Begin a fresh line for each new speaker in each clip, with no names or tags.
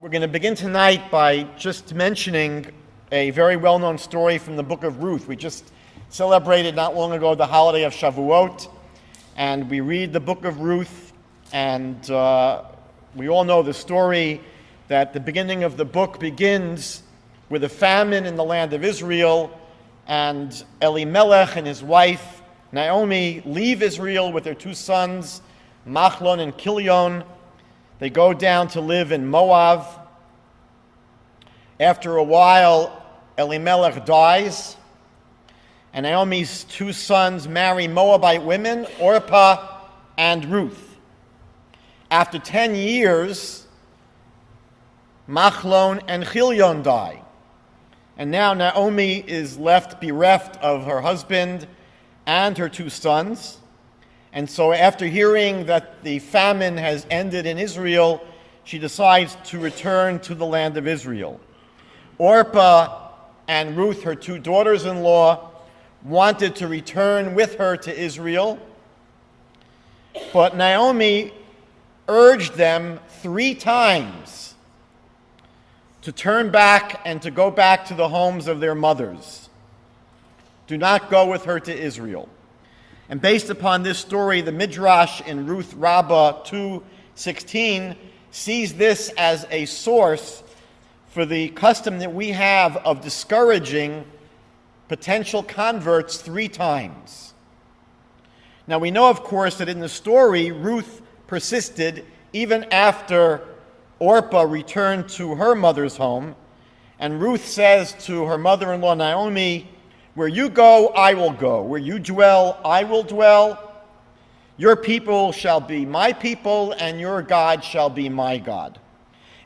We're going to begin tonight by just mentioning a very well-known story from the book of Ruth. We just celebrated not long ago the holiday of Shavuot, and we read the book of Ruth, and we all know the story that the beginning of the book begins with a famine in the land of Israel, and Elimelech and his wife Naomi leave Israel with their two sons, Machlon and Kilion. They go down to live in Moab. After a while, Elimelech dies, and Naomi's two sons marry Moabite women, Orpah and Ruth. After 10 years, Machlon and Kilion die. And now Naomi is left bereft of her husband and her two sons. And so after hearing that the famine has ended in Israel, she decides to return to the land of Israel. Orpah and Ruth, her two daughters-in-law, wanted to return with her to Israel, but Naomi urged them 3 times to turn back and to go back to the homes of their mothers. Do not go with her to Israel. And based upon this story, the Midrash in Ruth Rabbah 2:16 sees this as a source for the custom that we have of discouraging potential converts 3 times. Now we know, of course, that in the story, Ruth persisted even after Orpah returned to her mother's home, and Ruth says to her mother-in-law Naomi, "Where you go, I will go. Where you dwell, I will dwell. Your people shall be my people, and your God shall be my God."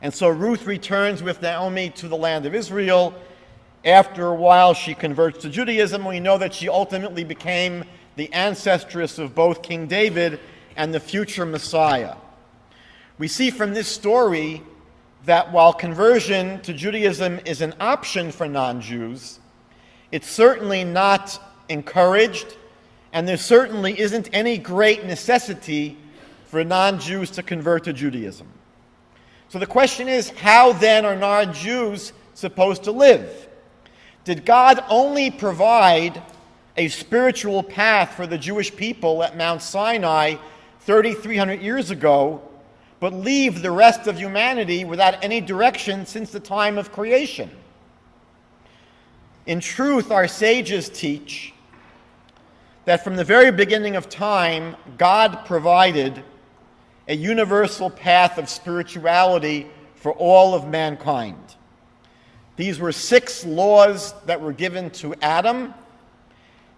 And so Ruth returns with Naomi to the land of Israel. After a while, she converts to Judaism. We know that she ultimately became the ancestress of both King David and the future Messiah. We see from this story that while conversion to Judaism is an option for non-Jews, it's certainly not encouraged, and there certainly isn't any great necessity for non-Jews to convert to Judaism. So the question is, how then are non-Jews supposed to live? Did God only provide a spiritual path for the Jewish people at Mount Sinai 3,300 years ago, but leave the rest of humanity without any direction since the time of creation? In truth, our sages teach that from the very beginning of time, God provided a universal path of spirituality for all of mankind. These were 6 laws that were given to Adam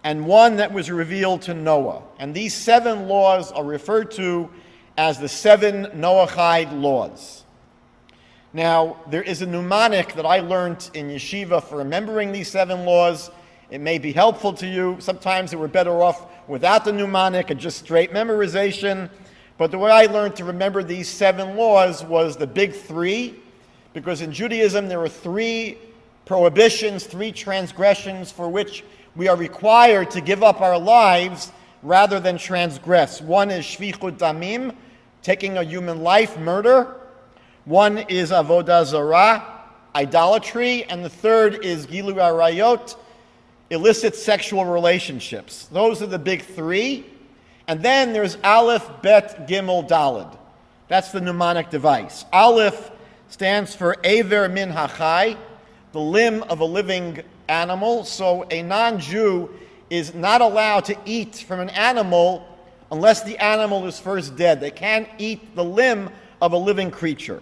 and 1 that was revealed to Noah. And these 7 laws are referred to as the 7 Noahide laws. Now, there is a mnemonic that I learned in yeshiva for remembering these 7 laws. It may be helpful to you. Sometimes they were better off without the mnemonic and just straight memorization. But the way I learned to remember these 7 laws was the big 3, because in Judaism there are 3 prohibitions, 3 transgressions for which we are required to give up our lives rather than transgress. 1 is shvichut damim, taking a human life, murder. 1 is avodah zarah, idolatry, and the 3rd is gilu arayot, illicit sexual relationships. Those are the big 3. And then there's Aleph, Bet, Gimel, Daled. That's the mnemonic device. Aleph stands for Aver Min Hachai, the limb of a living animal. So a non-Jew is not allowed to eat from an animal unless the animal is first dead. They can't eat the limb of a living creature.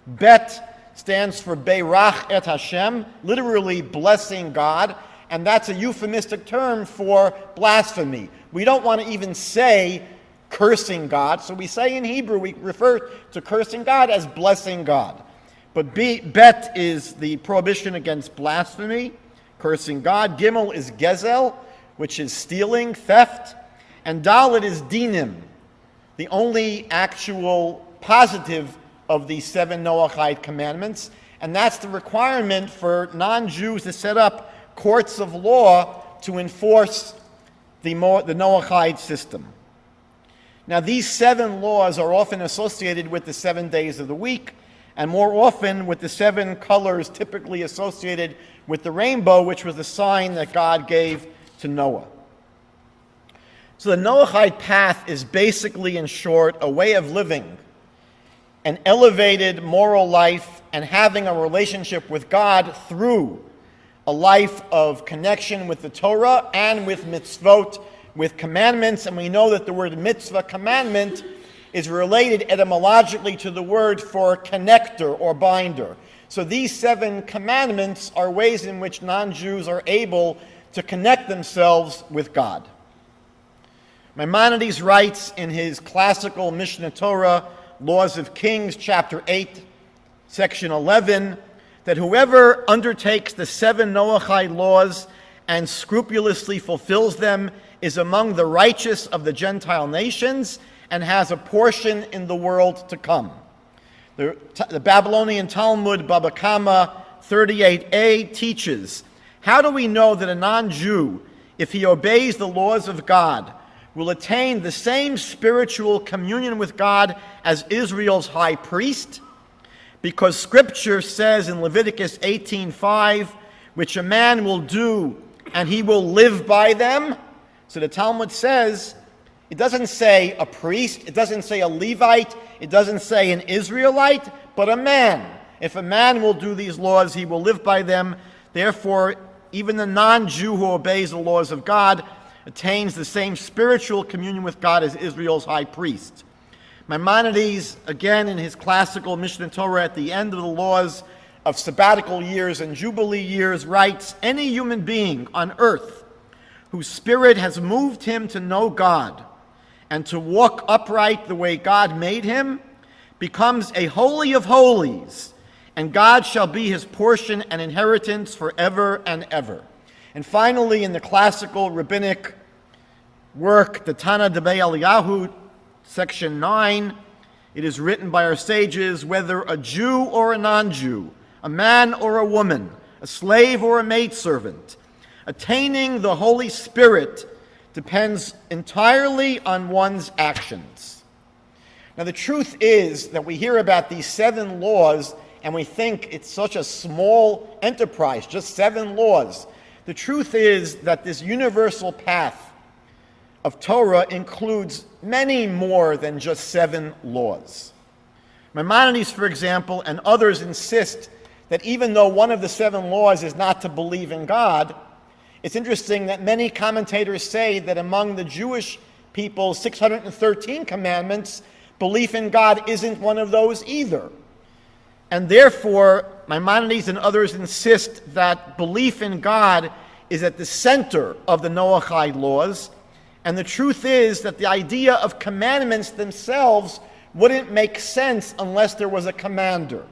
Bet stands for Beirach et Hashem, literally blessing God, and that's a euphemistic term for blasphemy. We don't want to even say cursing God, so we say in Hebrew, we refer to cursing God as blessing God. But Bet is the prohibition against blasphemy, cursing God. Gimel is Gezel, which is stealing, theft. And Dalet is Dinim, the only actual positive of the 7 Noahide commandments. And that's the requirement for non-Jews to set up courts of law to enforce the Noahide system. Now, these 7 laws are often associated with the 7 days of the week, and more often with the 7 colors typically associated with the rainbow, which was the sign that God gave to Noah. So the Noahide path is basically, in short, a way of living an elevated moral life and having a relationship with God through a life of connection with the Torah and with mitzvot, with commandments. And we know that the word mitzvah, commandment, is related etymologically to the word for connector or binder. So these 7 commandments are ways in which non-Jews are able to connect themselves with God. Maimonides writes in his classical Mishnah Torah, Laws of Kings, chapter 8, section 11, that whoever undertakes the 7 Noahide laws and scrupulously fulfills them is among the righteous of the Gentile nations and has a portion in the world to come. The Babylonian Talmud, Baba Kama 38a, teaches, how do we know that a non-Jew, if he obeys the laws of God, will attain the same spiritual communion with God as Israel's high priest? Because Scripture says in Leviticus 18:5, which a man will do and he will live by them. So the Talmud says, it doesn't say a priest, it doesn't say a Levite, it doesn't say an Israelite, but a man. If a man will do these laws, he will live by them. Therefore, even the non-Jew who obeys the laws of God attains the same spiritual communion with God as Israel's high priest. Maimonides, again in his classical Mishnah Torah at the end of the laws of sabbatical years and jubilee years, writes, any human being on earth whose spirit has moved him to know God and to walk upright the way God made him becomes a holy of holies, and God shall be his portion and inheritance forever and ever. And finally, in the classical rabbinic work, the Tana Debei Eliyahu, section 9, it is written by our sages, whether a Jew or a non-Jew, a man or a woman, a slave or a maidservant, attaining the Holy Spirit depends entirely on one's actions. Now, the truth is that we hear about these 7 laws and we think it's such a small enterprise, just 7 laws. The truth is that this universal path of Torah includes many more than just 7 laws. Maimonides, for example, and others insist that even though one of the 7 laws is not to believe in God, it's interesting that many commentators say that among the Jewish people's 613 commandments, belief in God isn't one of those either. And therefore, Maimonides and others insist that belief in God is at the center of the Noahide laws. And the truth is that the idea of commandments themselves wouldn't make sense unless there was a commander.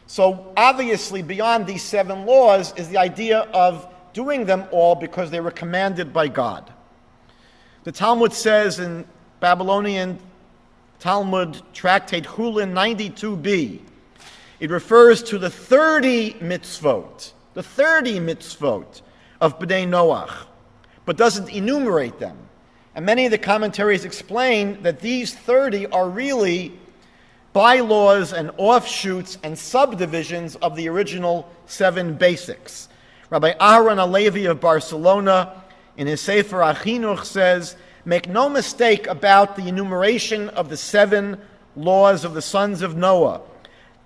So obviously, beyond these 7 laws is the idea of doing them all because they were commanded by God. The Talmud says in Babylonian Talmud Tractate Chulin 92b, it refers to the 30 mitzvot of Bnei Noach, but doesn't enumerate them. And many of the commentaries explain that these 30 are really bylaws and offshoots and subdivisions of the original 7 basics. Rabbi Aharon Halevi of Barcelona, in his Sefer HaChinuch, says, make no mistake about the enumeration of the 7 laws of the sons of Noah.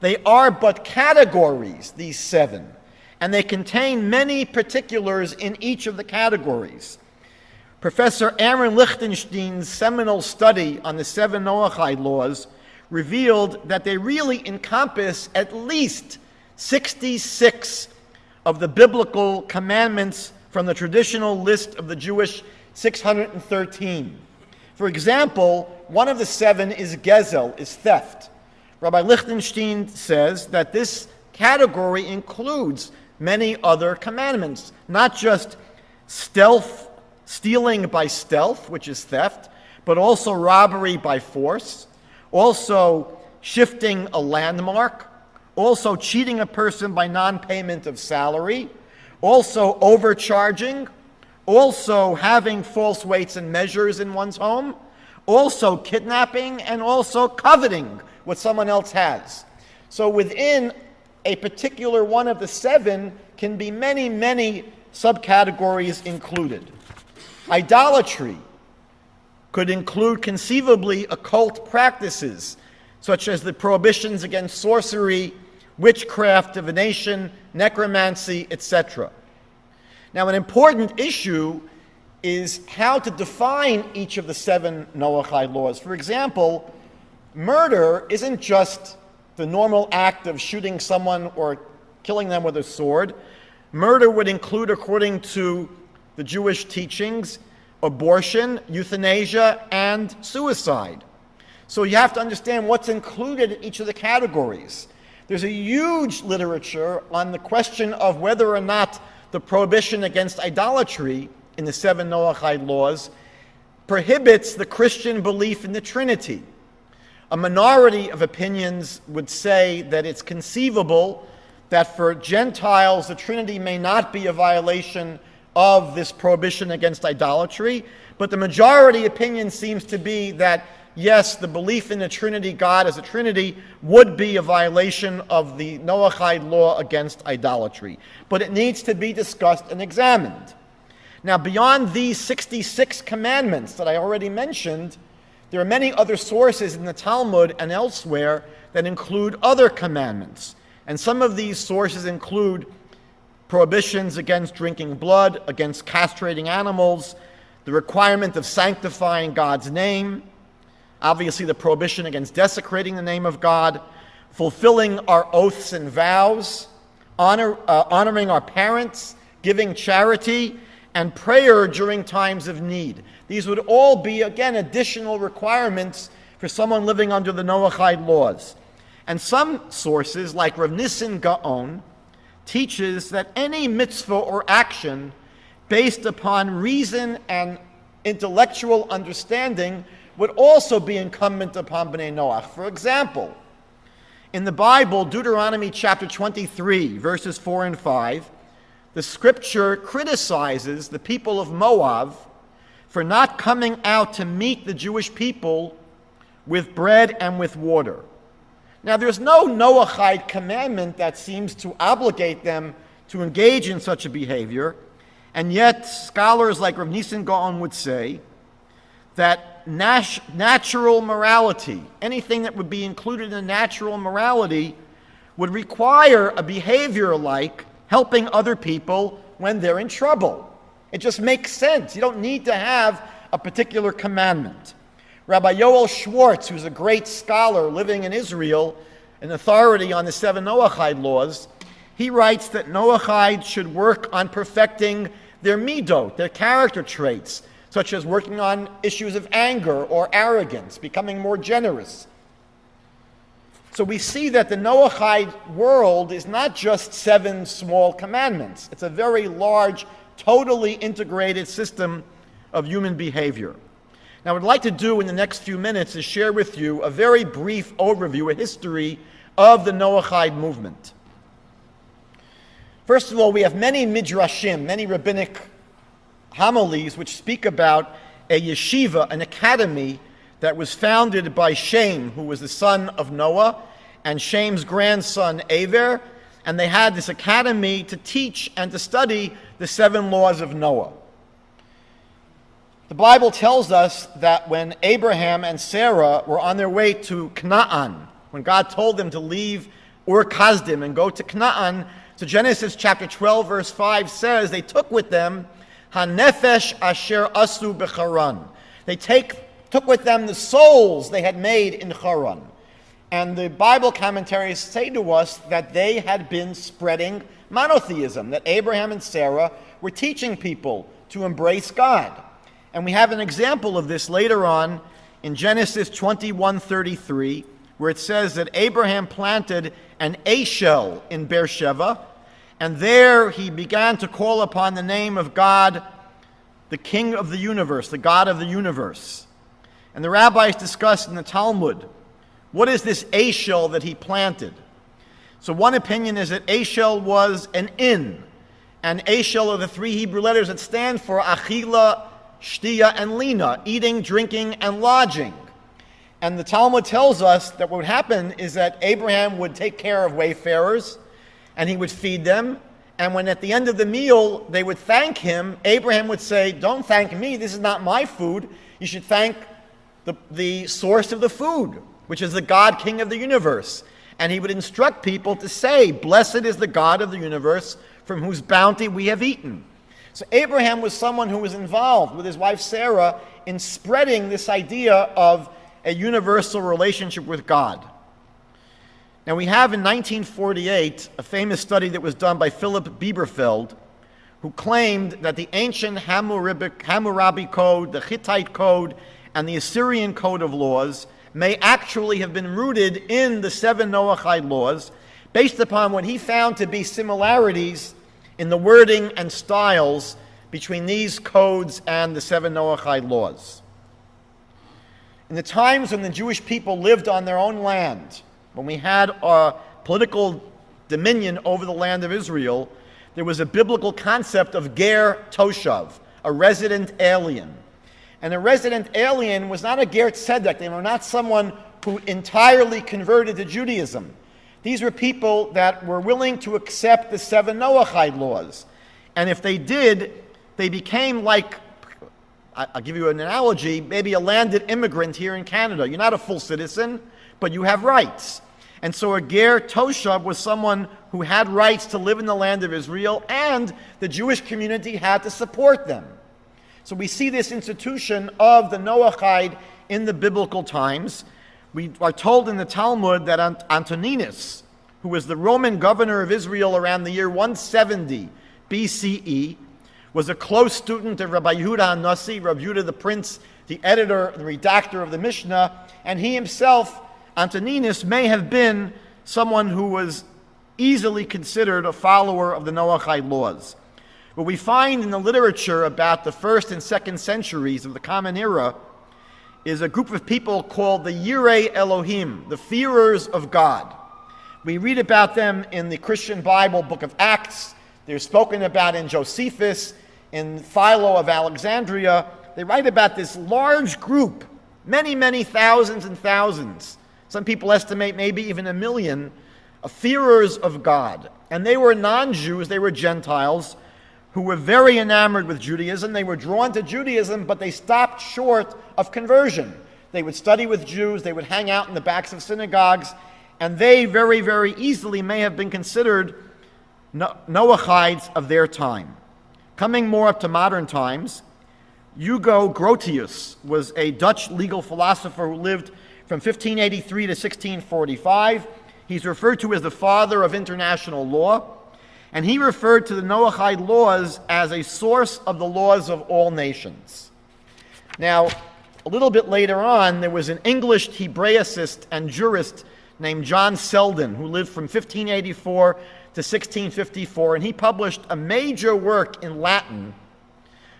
They are but categories, these 7, and they contain many particulars in each of the categories. Professor Aaron Lichtenstein's seminal study on the 7 Noahide laws revealed that they really encompass at least 66 of the biblical commandments from the traditional list of the Jewish 613. For example, one of the 7 is gezel, is theft. Rabbi Lichtenstein says that this category includes many other commandments, not just stealing by stealth, which is theft, but also robbery by force, also shifting a landmark, also cheating a person by non-payment of salary, also overcharging, also having false weights and measures in one's home, also kidnapping, and also coveting what someone else has. So within a particular one of the 7 can be many, many subcategories included. Idolatry could include conceivably occult practices, such as the prohibitions against sorcery, witchcraft, divination, necromancy, etc. Now, an important issue is how to define each of the 7 Noahide laws. For example, murder isn't just the normal act of shooting someone or killing them with a sword. Murder would include, according to the Jewish teachings, abortion, euthanasia, and suicide. So you have to understand what's included in each of the categories. There's a huge literature on the question of whether or not the prohibition against idolatry in the 7 Noahide laws prohibits the Christian belief in the Trinity. A minority of opinions would say that it's conceivable that for Gentiles the Trinity may not be a violation of this prohibition against idolatry, but the majority opinion seems to be that yes, the belief in the Trinity, God as a Trinity, would be a violation of the Noahide law against idolatry. But it needs to be discussed and examined. Now, beyond these 66 commandments that I already mentioned, there are many other sources in the Talmud and elsewhere that include other commandments. And some of these sources include prohibitions against drinking blood, against castrating animals, the requirement of sanctifying God's name, obviously the prohibition against desecrating the name of God, fulfilling our oaths and vows, honoring our parents, giving charity, and prayer during times of need. These would all be, again, additional requirements for someone living under the Noahide laws. And some sources, like Rav Nissim Gaon, teaches that any mitzvah or action based upon reason and intellectual understanding would also be incumbent upon Bnei Noach. For example, in the Bible, Deuteronomy chapter 23, verses 4 and 5, the scripture criticizes the people of Moab for not coming out to meet the Jewish people with bread and with water. Now, there's no Noahide commandment that seems to obligate them to engage in such a behavior, and yet scholars like Rav Nissim Gaon would say that natural morality, anything that would be included in natural morality, would require a behavior like helping other people when they're in trouble. It just makes sense. You don't need to have a particular commandment. Rabbi Yoel Schwartz, who's a great scholar living in Israel, an authority on the 7 Noahide laws, he writes that Noahide should work on perfecting their midot, their character traits, such as working on issues of anger or arrogance, becoming more generous. So we see that the Noahide world is not just 7 small commandments. It's a very large, totally integrated system of human behavior. Now, what I'd like to do in the next few minutes is share with you a very brief overview, a history of the Noahide movement. First of all, we have many midrashim, many rabbinic homilies, which speak about a yeshiva, an academy, that was founded by Shem, who was the son of Noah, and Shem's grandson Aver, and they had this academy to teach and to study the 7 laws of Noah. The Bible tells us that when Abraham and Sarah were on their way to Canaan, when God told them to leave Ur Kasdim and go to Canaan, so Genesis chapter 12 verse 5 says they took with them Hanefesh asher asu b'Charan. They took with them the souls they had made in Haran. And the Bible commentaries say to us that they had been spreading monotheism, that Abraham and Sarah were teaching people to embrace God. And we have an example of this later on in Genesis 21:33, where it says that Abraham planted an Eshel in Beersheba, and there he began to call upon the name of God, the King of the universe, the God of the universe. And the rabbis discussed in the Talmud, what is this Eshel that he planted? So one opinion is that Eshel was an inn, and Eshel are the 3 Hebrew letters that stand for Achila, Shtia, and Lina, eating, drinking, and lodging. And the Talmud tells us that what would happen is that Abraham would take care of wayfarers, and he would feed them. And when at the end of the meal they would thank him, Abraham would say, "Don't thank me, this is not my food. You should thank the source of the food, which is the God, King of the universe." And he would instruct people to say, "Blessed is the God of the universe, from whose bounty we have eaten." So Abraham was someone who was involved with his wife Sarah in spreading this idea of a universal relationship with God. Now we have in 1948 a famous study that was done by Philip Bieberfeld, who claimed that the ancient Hammurabi Code, the Hittite Code, and the Assyrian Code of Laws may actually have been rooted in the 7 Noahide laws, based upon what he found to be similarities in the wording and styles between these codes and the 7 Noahide laws. In the times when the Jewish people lived on their own land, when we had our political dominion over the land of Israel, there was a biblical concept of ger toshav, a resident alien. And a resident alien was not a ger tzedek. They were not someone who entirely converted to Judaism. These were people that were willing to accept the 7 Noahide laws. And if they did, they became like, I'll give you an analogy, maybe a landed immigrant here in Canada. You're not a full citizen, but you have rights. And so a ger toshav was someone who had rights to live in the land of Israel, and the Jewish community had to support them. So we see this institution of the Noahide in the biblical times. We are told in the Talmud that Antoninus, who was the Roman governor of Israel around the year 170 BCE, was a close student of Rabbi Yehuda HaNasi, Rabbi Yehuda the Prince, the editor, the redactor of the Mishnah, and he himself, Antoninus, may have been someone who was easily considered a follower of the Noahide laws. What we find in the literature about the 1st and 2nd centuries of the Common Era is a group of people called the Yirei Elohim, the fearers of God. We read about them in the Christian Bible, book of Acts. They're spoken about in Josephus, in Philo of Alexandria. They write about this large group, many, many thousands and thousands. Some people estimate maybe even 1 million, of fearers of God. And they were non-Jews, they were Gentiles, who were very enamored with Judaism. They were drawn to Judaism, but they stopped short of conversion. They would study with Jews, they would hang out in the backs of synagogues, and they very, very easily may have been considered Noachides of their time. Coming more up to modern times, Hugo Grotius was a Dutch legal philosopher who lived from 1583 to 1645. He's referred to as the father of international law. And he referred to the Noahide laws as a source of the laws of all nations. Now, a little bit later on, there was an English Hebraicist and jurist named John Selden, who lived from 1584 to 1654, and he published a major work in Latin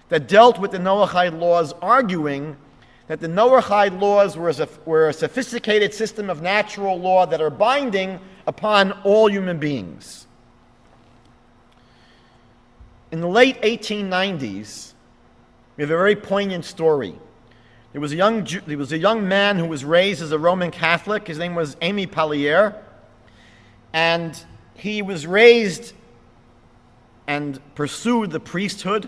that dealt with the Noahide laws, arguing that the Noahide laws were a sophisticated system of natural law that are binding upon all human beings. In the late 1890s, we have a very poignant story. There was a young man who was raised as a Roman Catholic. His name was Aimé Pallier. And he was raised and pursued the priesthood,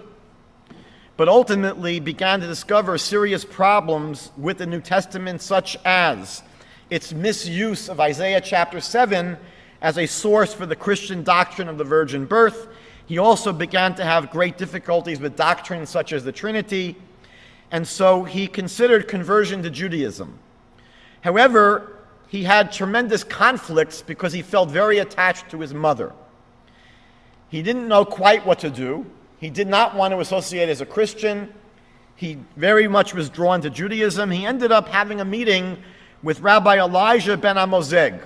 but ultimately began to discover serious problems with the New Testament, such as its misuse of Isaiah chapter 7 as a source for the Christian doctrine of the virgin birth. He also began to have great difficulties with doctrines such as the Trinity, and so he considered conversion to Judaism. However, he had tremendous conflicts because he felt very attached to his mother. He didn't know quite what to do. He did not want to associate as a Christian. He very much was drawn to Judaism. He ended up having a meeting with Rabbi Elijah ben Amozeg.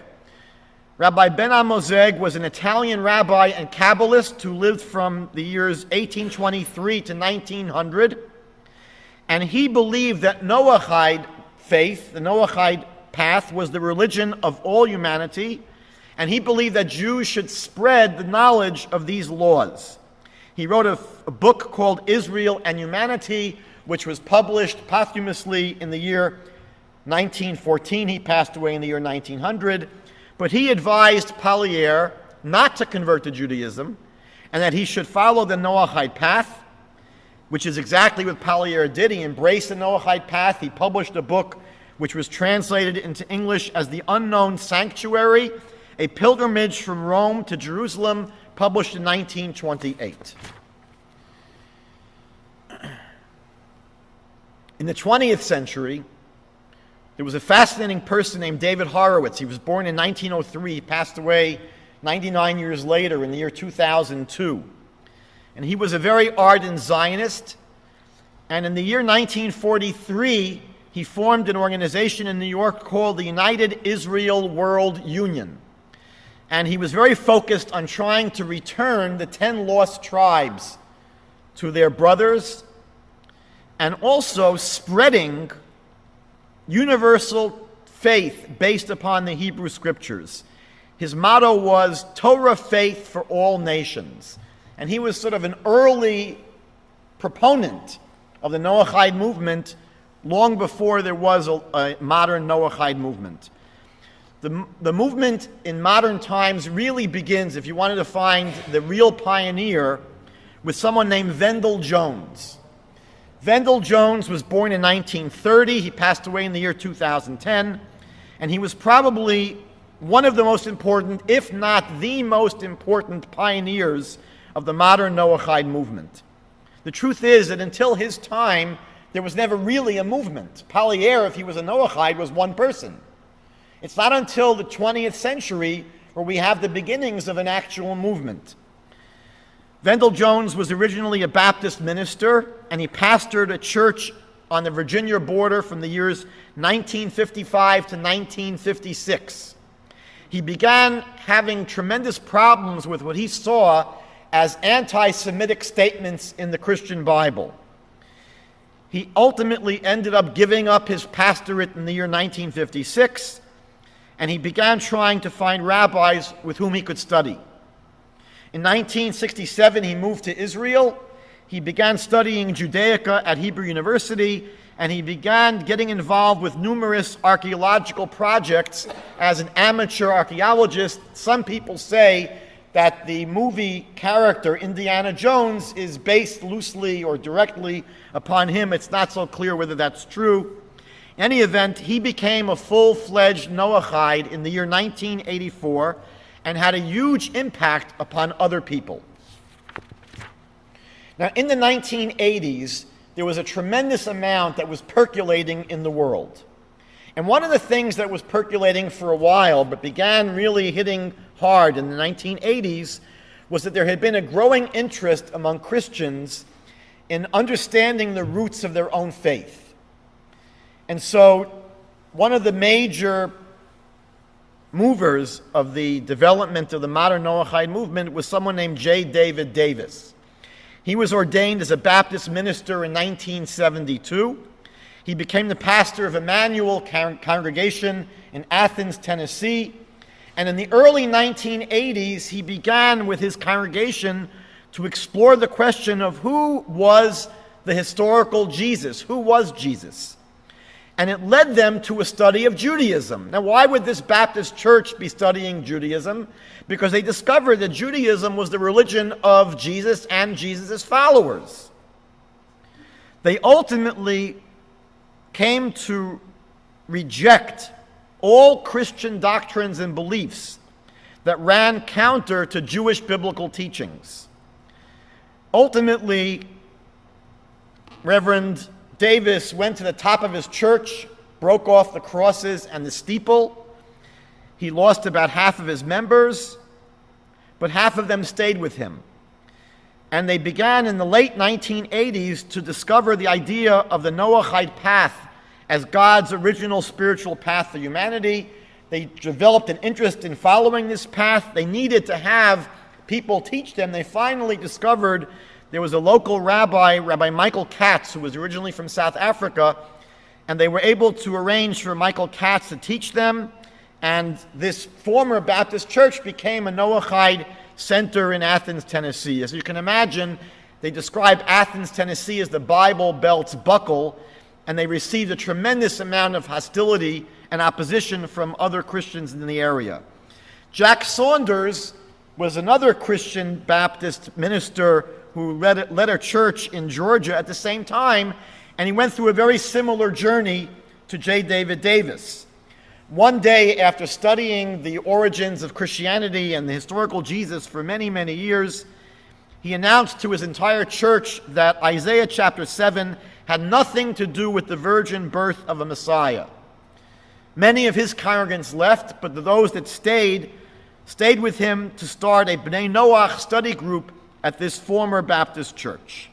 Rabbi ben Amozeg was an Italian rabbi and Kabbalist who lived from the years 1823 to 1900. And he believed that Noahide faith, the Noahide path, was the religion of all humanity. And he believed that Jews should spread the knowledge of these laws. He wrote a book called Israel and Humanity, which was published posthumously in the year 1914, he passed away in the year 1900, but he advised Pallier not to convert to Judaism and that he should follow the Noahide path, which is exactly what Pallier did. He embraced the Noahide path. He published a book which was translated into English as The Unknown Sanctuary, a pilgrimage from Rome to Jerusalem, published in 1928. In the 20th century, there was a fascinating person named David Horowitz. He was born in 1903, he passed away 99 years later in the year 2002. And he was a very ardent Zionist. And in the year 1943, he formed an organization in New York called the United Israel World Union. And he was very focused on trying to return the 10 lost tribes to their brothers, and also spreading universal faith based upon the Hebrew Scriptures. His motto was Torah Faith for all nations. And he was sort of an early proponent of the Noahide movement long before there was a modern Noahide movement. The movement in modern times really begins, if you wanted to find the real pioneer, with someone named Wendell Jones. Wendell Jones was born in 1930. He passed away in the year 2010. And he was probably one of the most important, if not the most important, pioneers of the modern Noahide movement. The truth is that until his time, there was never really a movement. Pallier, if he was a Noahide, was one person. It's not until the 20th century where we have the beginnings of an actual movement. Wendell Jones was originally a Baptist minister, and he pastored a church on the Virginia border from the years 1955 to 1956. He began having tremendous problems with what he saw as anti-Semitic statements in the Christian Bible. He ultimately ended up giving up his pastorate in the year 1956, and he began trying to find rabbis with whom he could study. In 1967, he moved to Israel. He began studying Judaica at Hebrew University, and he began getting involved with numerous archaeological projects as an amateur archaeologist. Some people say that the movie character Indiana Jones is based loosely or directly upon him. It's not so clear whether that's true. In any event, he became a full-fledged Noahide in the year 1984 and had a huge impact upon other people. Now, in the 1980s, there was a tremendous amount that was percolating in the world. And one of the things that was percolating for a while, but began really hitting hard in the 1980s, was that there had been a growing interest among Christians in understanding the roots of their own faith. And so, one of the major movers of the development of the modern Noahide movement was someone named J. David Davis. He was ordained as a Baptist minister in 1972. He became the pastor of Emmanuel congregation in Athens, Tennessee. And in the early 1980s, he began with his congregation to explore the question of who was the historical Jesus, who was Jesus. And it led them to a study of Judaism. Now, why would this Baptist church be studying Judaism? Because they discovered that Judaism was the religion of Jesus and Jesus' followers. They ultimately came to reject all Christian doctrines and beliefs that ran counter to Jewish biblical teachings. Ultimately, Reverend Davis went to the top of his church, broke off the crosses and the steeple. He lost about half of his members, but half of them stayed with him. And they began in the late 1980s to discover the idea of the Noahide path as God's original spiritual path for humanity. They developed an interest in following this path. They needed to have people teach them. They finally discovered there was a local rabbi, Rabbi Michael Katz, who was originally from South Africa, and they were able to arrange for Michael Katz to teach them, and this former Baptist church became a Noahide center in Athens, Tennessee. As you can imagine, they describe Athens, Tennessee as the Bible Belt's buckle, and they received a tremendous amount of hostility and opposition from other Christians in the area. Jack Saunders was another Christian Baptist minister who led a church in Georgia at the same time, and he went through a very similar journey to J. David Davis. One day, after studying the origins of Christianity and the historical Jesus for many, many years, he announced to his entire church that Isaiah chapter 7 had nothing to do with the virgin birth of a Messiah. Many of his congregants left, but those that stayed with him to start a Bnei Noach study group at this former Baptist church.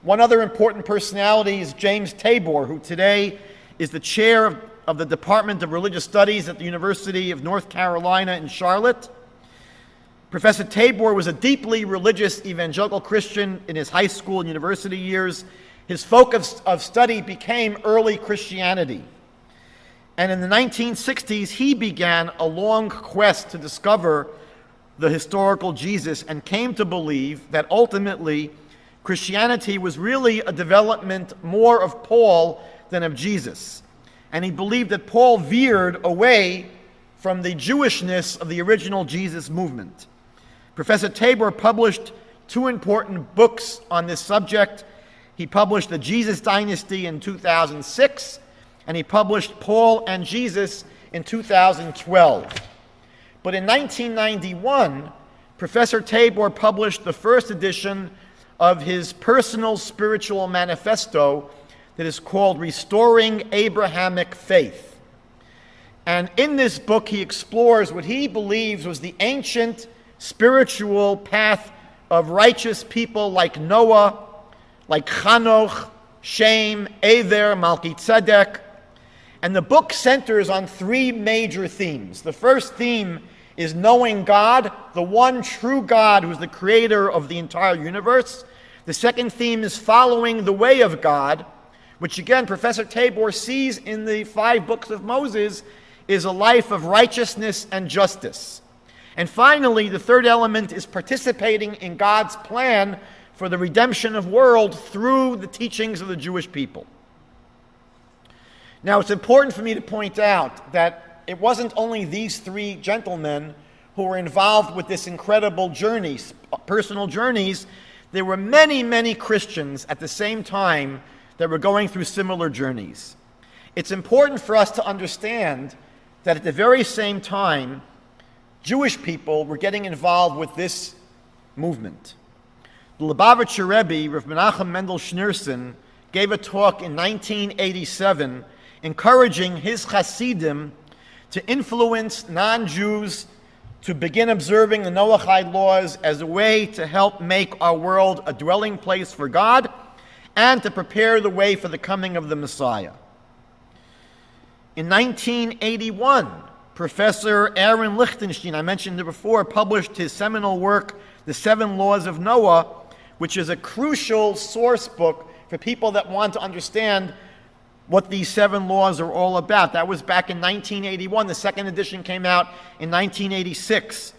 One other important personality is James Tabor, who today is the chair of the Department of Religious Studies at the University of North Carolina in Charlotte. Professor Tabor was a deeply religious evangelical Christian in his high school and university years. His focus of study became early Christianity. And in the 1960s, he began a long quest to discover the historical Jesus and came to believe that ultimately Christianity was really a development more of Paul than of Jesus. And he believed that Paul veered away from the Jewishness of the original Jesus movement. Professor Tabor published two important books on this subject. He published The Jesus Dynasty in 2006, and he published Paul and Jesus in 2012. But in 1991, Professor Tabor published the first edition of his personal spiritual manifesto that is called Restoring Abrahamic Faith. And in this book, he explores what he believes was the ancient spiritual path of righteous people like Noah, like Chanoch, Shem, Ever, Melchizedek. And the book centers on three major themes. The first theme is knowing God, the one true God who's the creator of the entire universe. The second theme is following the way of God, which again, Professor Tabor sees in the 5 books of Moses is a life of righteousness and justice. And finally, the third element is participating in God's plan for the redemption of the world through the teachings of the Jewish people. Now, it's important for me to point out that it wasn't only these 3 gentlemen who were involved with this incredible journey, personal journeys. There were many, many Christians at the same time that were going through similar journeys. It's important for us to understand that at the very same time, Jewish people were getting involved with this movement. The Lubavitcher Rebbe, Rav Menachem Mendel Schneerson, gave a talk in 1987 encouraging his Hasidim to influence non-Jews to begin observing the Noahide laws as a way to help make our world a dwelling place for God and to prepare the way for the coming of the Messiah. In 1981, Professor Aaron Lichtenstein, I mentioned it before, published his seminal work, The 7 Laws of Noah, which is a crucial source book for people that want to understand what these 7 laws are all about. That was back in 1981. The second edition came out in 1986.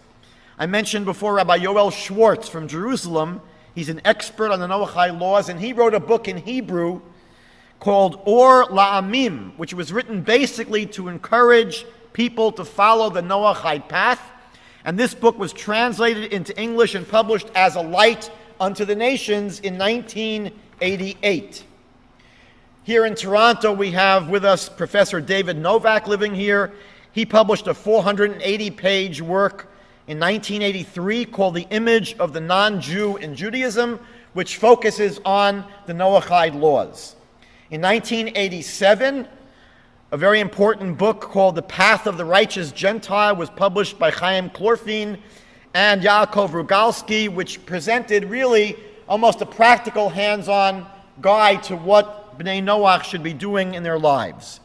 I mentioned before Rabbi Yoel Schwartz from Jerusalem. He's an expert on the Noahide laws, and he wrote a book in Hebrew called Or La'amim, which was written basically to encourage people to follow the Noahide path. And this book was translated into English and published as A Light unto the Nations in 1988. Here in Toronto, we have with us Professor David Novak living here. He published a 480-page work in 1983 called The Image of the Non-Jew in Judaism, which focuses on the Noahide laws. In 1987, a very important book called The Path of the Righteous Gentile was published by Chaim Klorfin and Yaakov Rugalski, which presented really almost a practical hands-on guide to what Bnei Noach should be doing in their lives.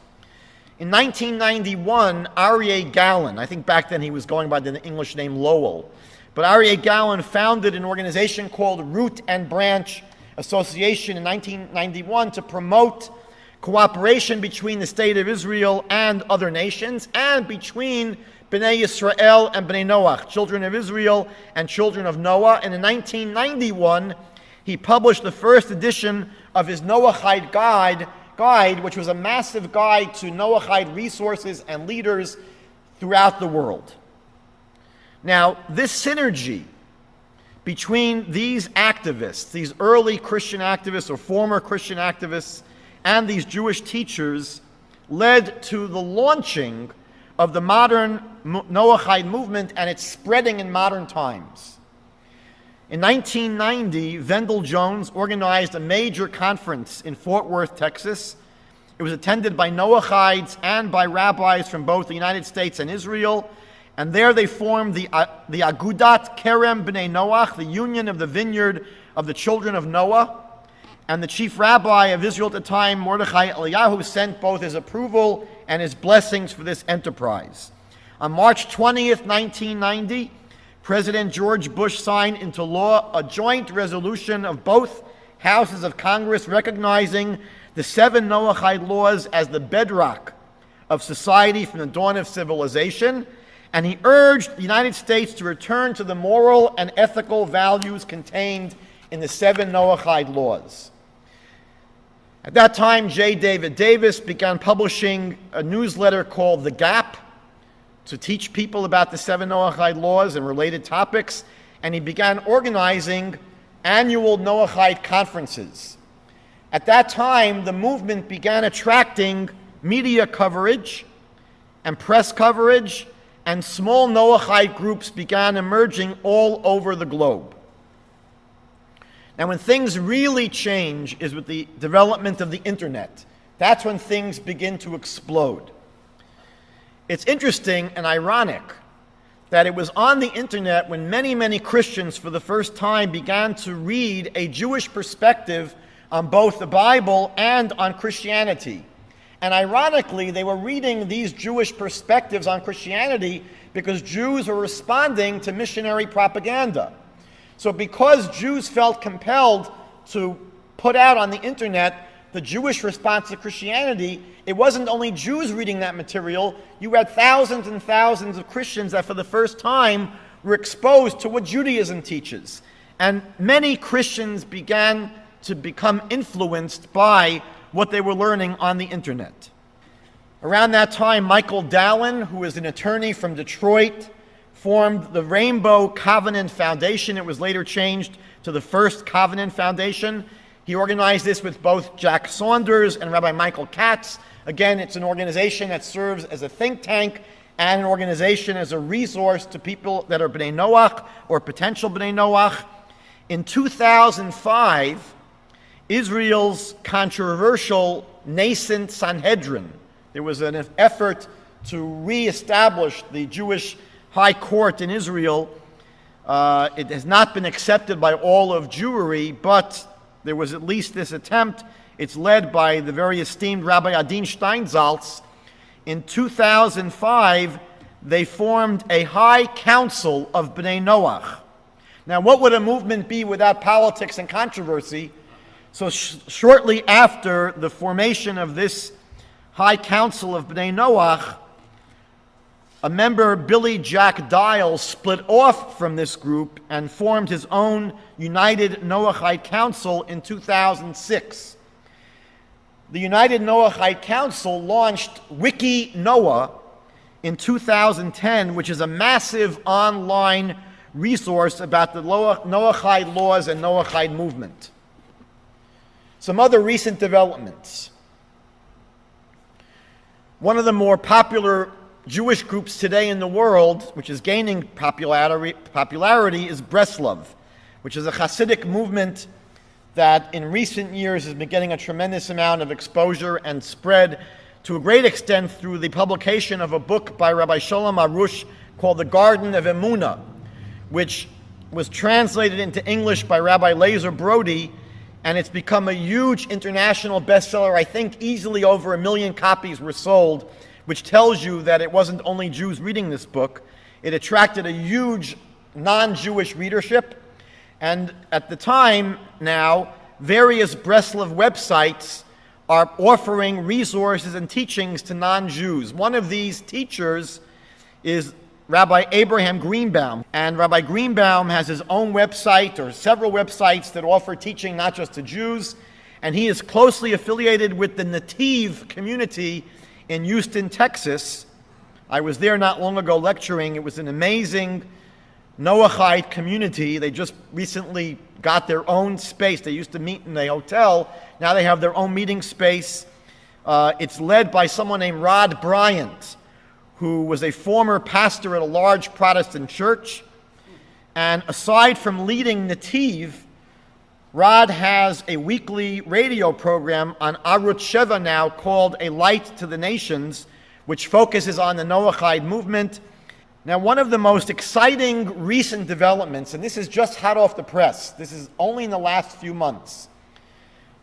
In 1991, Aryeh Gallon, I think back then he was going by the English name Lowell, but Aryeh Gallon founded an organization called Root and Branch Association in 1991 to promote cooperation between the state of Israel and other nations, and between Bnei Yisrael and Bnei Noach, children of Israel and children of Noah. And in 1991, he published the first edition of his Noahide guide guide, which was a massive guide to Noahide resources and leaders throughout the world. Now, this synergy between these activists, these early Christian activists or former Christian activists, and these Jewish teachers led to the launching of the modern Noahide movement and its spreading in modern times. In 1990, Wendell Jones organized a major conference in Fort Worth, Texas. It was attended by Noahides and by rabbis from both the United States and Israel, and there they formed the Agudat Kerem B'nai Noach, the Union of the Vineyard of the Children of Noah. And the chief rabbi of Israel at the time, Mordechai Eliyahu, sent both his approval and his blessings for this enterprise. On March 20th, 1990, President George Bush signed into law a joint resolution of both houses of Congress recognizing the 7 Noahide laws as the bedrock of society from the dawn of civilization, and he urged the United States to return to the moral and ethical values contained in the 7 Noahide laws. At that time, J. David Davis began publishing a newsletter called The Gap to teach people about the 7 Noahide laws and related topics, and he began organizing annual Noahide conferences. At that time, the movement began attracting media coverage and press coverage, and small Noahide groups began emerging all over the globe. Now, when things really change is with the development of the internet. That's when things begin to explode. It's interesting and ironic that it was on the internet when many, many Christians for the first time began to read a Jewish perspective on both the Bible and on Christianity. And ironically, they were reading these Jewish perspectives on Christianity because Jews were responding to missionary propaganda. So because Jews felt compelled to put out on the internet the Jewish response to Christianity, it wasn't only Jews reading that material. You had thousands and thousands of Christians that for the first time were exposed to what Judaism teaches. And many Christians began to become influenced by what they were learning on the internet. Around that time, Michael Dallin, who is an attorney from Detroit, formed the Rainbow Covenant Foundation. It was later changed to the First Covenant Foundation. He organized this with both Jack Saunders and Rabbi Michael Katz. Again, it's an organization that serves as a think tank and an organization as a resource to people that are B'nai Noach or potential B'nai Noach. In 2005, Israel's controversial nascent Sanhedrin, there was an effort to reestablish the Jewish High Court in Israel. It has not been accepted by all of Jewry, but there was at least this attempt. It's led by the very esteemed Rabbi Adin Steinsaltz. In 2005, they formed a High Council of B'nai Noach. Now, what would a movement be without politics and controversy? So shortly after the formation of this High Council of B'nai Noach, a member, Billy Jack Dial, split off from this group and formed his own United Noachide Council in 2006. The United Noachide Council launched Wiki Noah in 2010, which is a massive online resource about the Noachide laws and Noachide movement. Some other recent developments. One of the more popular Jewish groups today in the world, which is gaining popularity, is Breslov, which is a Hasidic movement that in recent years has been getting a tremendous amount of exposure and spread to a great extent through the publication of a book by Rabbi Sholem Arush called The Garden of Emunah, which was translated into English by Rabbi Lazer Brody, and it's become a huge international bestseller. I think easily over 1 million copies were sold, which tells you that it wasn't only Jews reading this book. It attracted a huge non-Jewish readership. And at the time now, various Breslov websites are offering resources and teachings to non-Jews. One of these teachers is Rabbi Abraham Greenbaum. And Rabbi Greenbaum has his own website or several websites that offer teaching not just to Jews. and he is closely affiliated with the Nativ community in Houston, Texas. I was there not long ago lecturing. It was an amazing Noahide community. They just recently got their own space. They used to meet in a hotel. Now they have their own meeting space. It's led by someone named Rod Bryant, who was a former pastor at a large Protestant church. And aside from leading Nativ, Rod has a weekly radio program on Arutz Sheva now called A Light to the Nations, which focuses on the Noahide movement. Now, one of the most exciting recent developments, and this is just hot off the press, this is only in the last few months,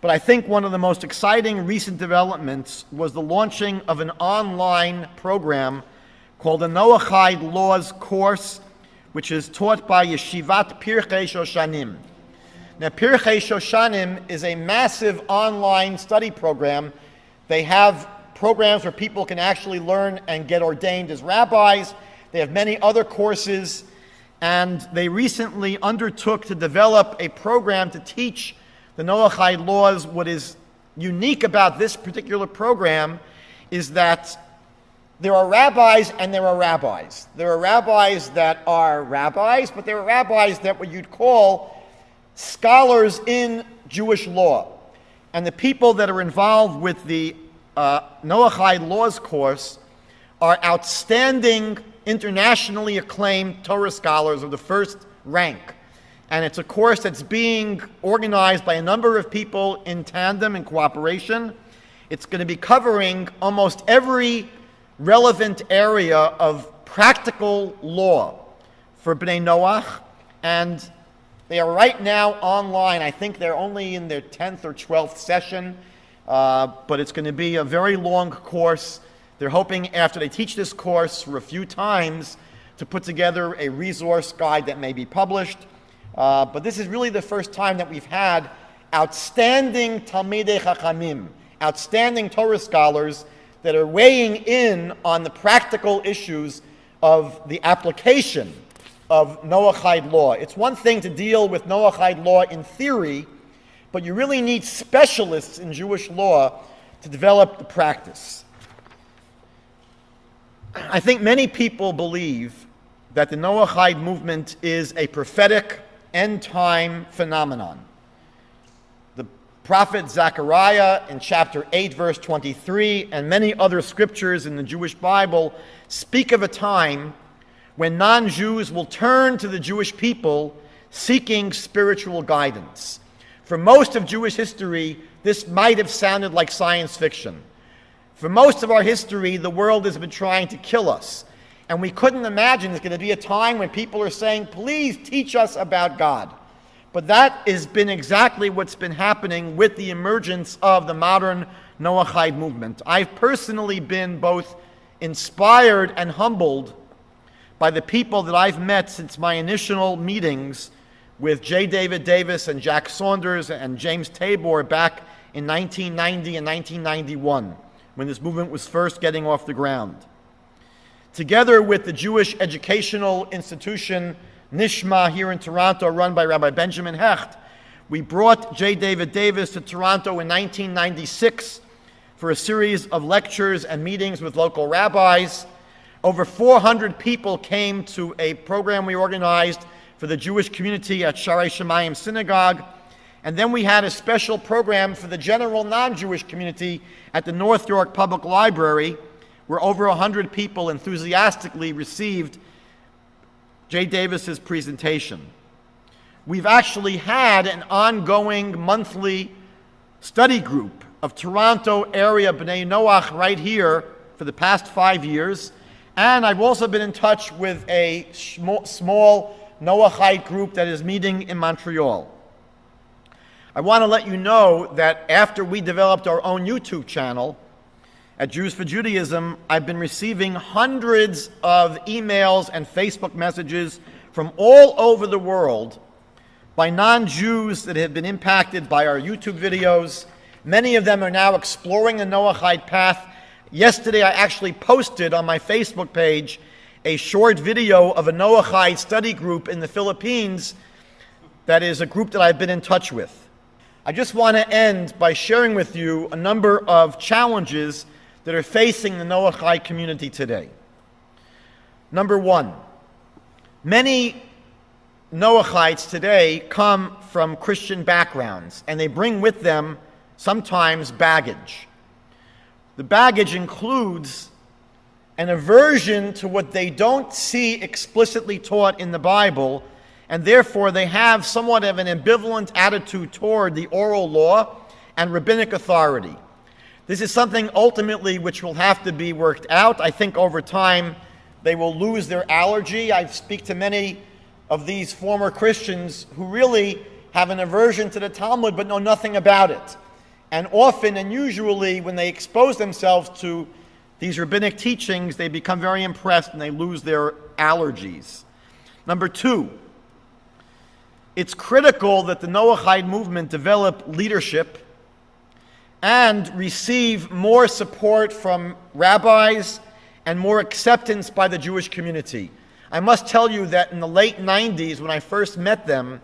but I think one of the most exciting recent developments was the launching of an online program called the Noahide Laws Course, which is taught by Yeshivat Pirchei Shoshanim. Now, Pirchei Shoshanim is a massive online study program. They have programs where people can actually learn and get ordained as rabbis. They have many other courses, and they recently undertook to develop a program to teach the Noahide laws. What is unique about this particular program is that there are rabbis and there are rabbis. There are rabbis that are rabbis, but there are rabbis that what you'd call scholars in Jewish law. And the people that are involved with the Noahide Laws course are outstanding, internationally acclaimed Torah scholars of the first rank. And it's a course that's being organized by a number of people in tandem, in cooperation. It's going to be covering almost every relevant area of practical law for Bnei Noach, and they are right now online. I think they're only in their 10th or 12th session, but it's going to be a very long course. They're hoping, after they teach this course for a few times, to put together a resource guide that may be published. But this is really the first time that we've had outstanding Talmidei Chachamim, outstanding Torah scholars that are weighing in on the practical issues of the application of Noahide law. It's one thing to deal with Noahide law in theory, but you really need specialists in Jewish law to develop the practice. I think many people believe that the Noahide movement is a prophetic end-time phenomenon. The prophet Zechariah in chapter 8, verse 23, and many other scriptures in the Jewish Bible speak of a time when non-Jews will turn to the Jewish people seeking spiritual guidance. For most of Jewish history, this might have sounded like science fiction. For most of our history, the world has been trying to kill us. And we couldn't imagine there's going to be a time when people are saying, please teach us about God. But that has been exactly what's been happening with the emergence of the modern Noahide movement. I've personally been both inspired and humbled by the people that I've met since my initial meetings with J. David Davis and Jack Saunders and James Tabor back in 1990 and 1991, when this movement was first getting off the ground. Together with the Jewish educational institution Nishma here in Toronto, run by Rabbi Benjamin Hecht, we brought J. David Davis to Toronto in 1996 for a series of lectures and meetings with local rabbis. Over 400 people came to a program we organized for the Jewish community at Shaarei Shemayim Synagogue. And then we had a special program for the general non-Jewish community at the North York Public Library, where over 100 people enthusiastically received Jay Davis's presentation. We've actually had an ongoing monthly study group of Toronto area B'nai Noach right here for the past 5 years. And I've also been in touch with a small Noahide group that is meeting in Montreal. I want to let you know that after we developed our own YouTube channel at Jews for Judaism, I've been receiving hundreds of emails and Facebook messages from all over the world by non-Jews that have been impacted by our YouTube videos. Many of them are now exploring the Noahide path. Yesterday, I actually posted on my Facebook page a short video of a Noahide study group in the Philippines that is a group that I've been in touch with. I just want to end by sharing with you a number of challenges that are facing the Noachide community today. Number one, many Noachites today come from Christian backgrounds, and they bring with them sometimes baggage. The baggage includes an aversion to what they don't see explicitly taught in the Bible, and therefore they have somewhat of an ambivalent attitude toward the oral law and rabbinic authority. This is something ultimately which will have to be worked out. I think over time they will lose their allergy. I speak to many of these former Christians who really have an aversion to the Talmud but know nothing about it. And often and usually when they expose themselves to these rabbinic teachings, they become very impressed and they lose their allergies. Number two, it's critical that the Noachide movement develop leadership and receive more support from rabbis and more acceptance by the Jewish community. I must tell you that in the late 90s, when I first met them,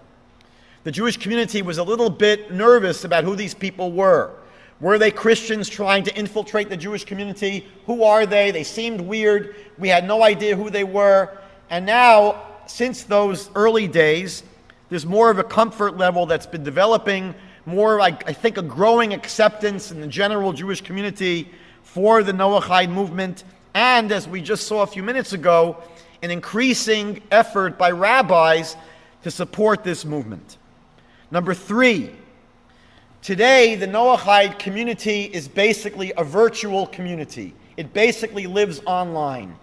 the Jewish community was a little bit nervous about who these people were. Were they Christians trying to infiltrate the Jewish community? Who are they? They seemed weird. We had no idea who they were. And now, since those early days, there's more of a comfort level that's been developing, more, I think, a growing acceptance in the general Jewish community for the Noachide movement, and as we just saw a few minutes ago, an increasing effort by rabbis to support this movement. Number three, today the Noachide community is basically a virtual community. It basically lives online.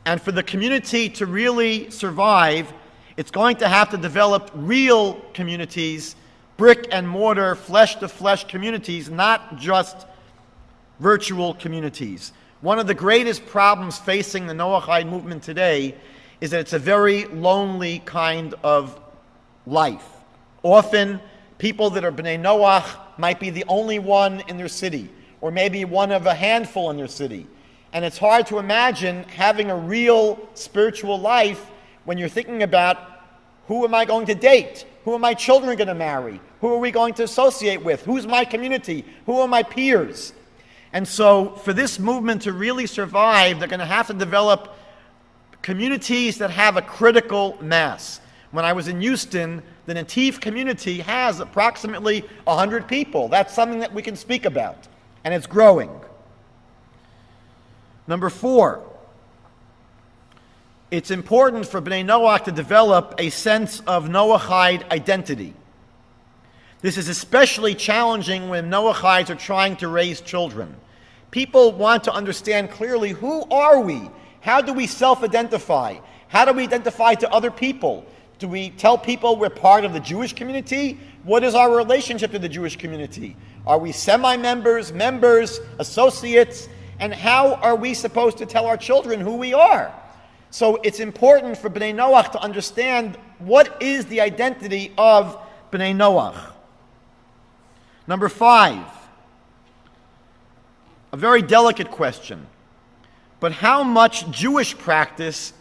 And for the community to really survive, it's going to have to develop real communities, brick and mortar, flesh-to-flesh communities, not just virtual communities. One of the greatest problems facing the Noachide movement today is that it's a very lonely kind of life. Often, people that are B'nai Noach might be the only one in their city, or maybe one of a handful in their city. And it's hard to imagine having a real spiritual life when you're thinking about, who am I going to date? Who are my children going to marry? Who are we going to associate with? Who's my community? Who are my peers? And so for this movement to really survive, they're going to have to develop communities that have a critical mass. When I was in Houston, the Nativ community has approximately 100 people. That's something that we can speak about, and it's growing. Number four, it's important for B'nai Noach to develop a sense of Noachide identity. This is especially challenging when Noachides are trying to raise children. People want to understand clearly, who are we? How do we self-identify? How do we identify to other people? Do we tell people we're part of the Jewish community? What is our relationship to the Jewish community? Are we semi-members, members, associates? And how are we supposed to tell our children who we are? So it's important for B'nai Noach to understand what is the identity of B'nai Noach. Number five, a very delicate question, but how much Jewish practice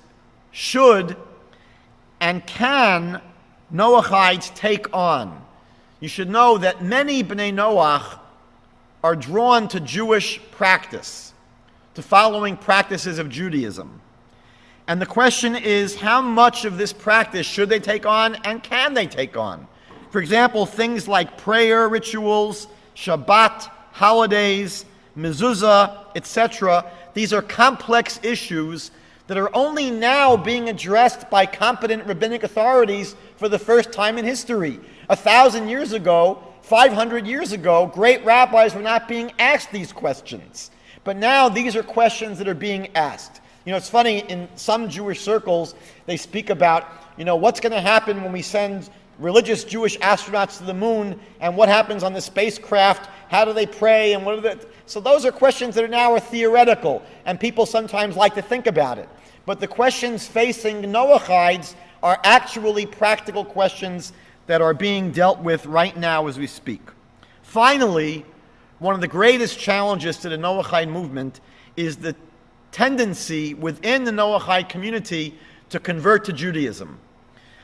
should and can Noachides take on? You should know that many B'nai Noach are drawn to Jewish practice, to following practices of Judaism. And the question is, how much of this practice should they take on and can they take on? For example, things like prayer rituals, Shabbat, holidays, mezuzah, etc. These are complex issues that are only now being addressed by competent rabbinic authorities for the first time in history. 1,000 years ago, 500 years ago, great rabbis were not being asked these questions. But now these are questions that are being asked. You know, it's funny, in some Jewish circles, they speak about, what's going to happen when we send religious Jewish astronauts to the moon, and what happens on the spacecraft, how do they pray, and what are the... So those are questions that are now theoretical, and people sometimes like to think about it. But the questions facing Noachides are actually practical questions that are being dealt with right now as we speak. Finally, one of the greatest challenges to the Noachide movement is the tendency within the Noachide community to convert to Judaism.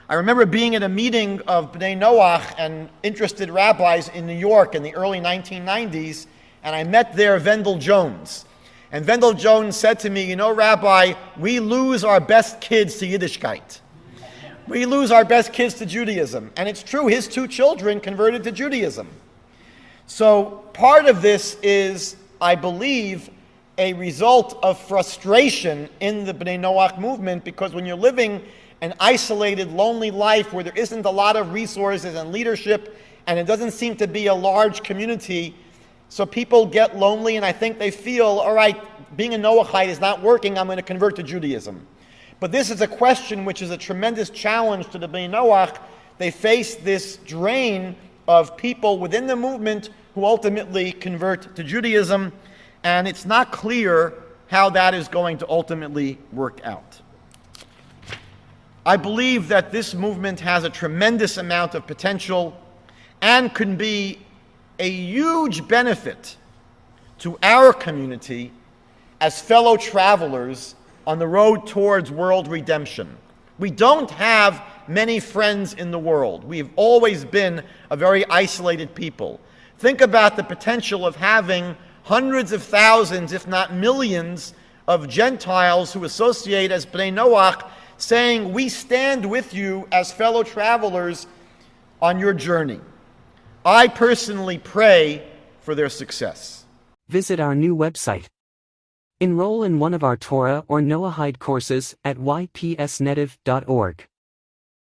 I remember being at a meeting of Bnei Noach and interested rabbis in New York in the early 1990s, and I met there Wendell Jones. And Wendell Jones said to me, Rabbi, we lose our best kids to Yiddishkeit. We lose our best kids to Judaism. And it's true, his 2 children converted to Judaism. So part of this is, I believe, a result of frustration in the Bnei Noach movement, because when you're living an isolated, lonely life where there isn't a lot of resources and leadership, and it doesn't seem to be a large community, so people get lonely, and I think they feel, all right, being a Noachite is not working, I'm going to convert to Judaism. But this is a question which is a tremendous challenge to the Bnei Noach. They face this drain of people within the movement who ultimately convert to Judaism, and it's not clear how that is going to ultimately work out. I believe that this movement has a tremendous amount of potential and can be a huge benefit to our community as fellow travelers on the road towards world redemption. We don't have many friends in the world. We've always been a very isolated people. Think about the potential of having hundreds of thousands, if not millions, of Gentiles who associate as Bnei Noach, saying, we stand with you as fellow travelers on your journey. I personally pray for their success.
Visit our new website. Enroll in one of our Torah or Noahide courses at ypsnative.org.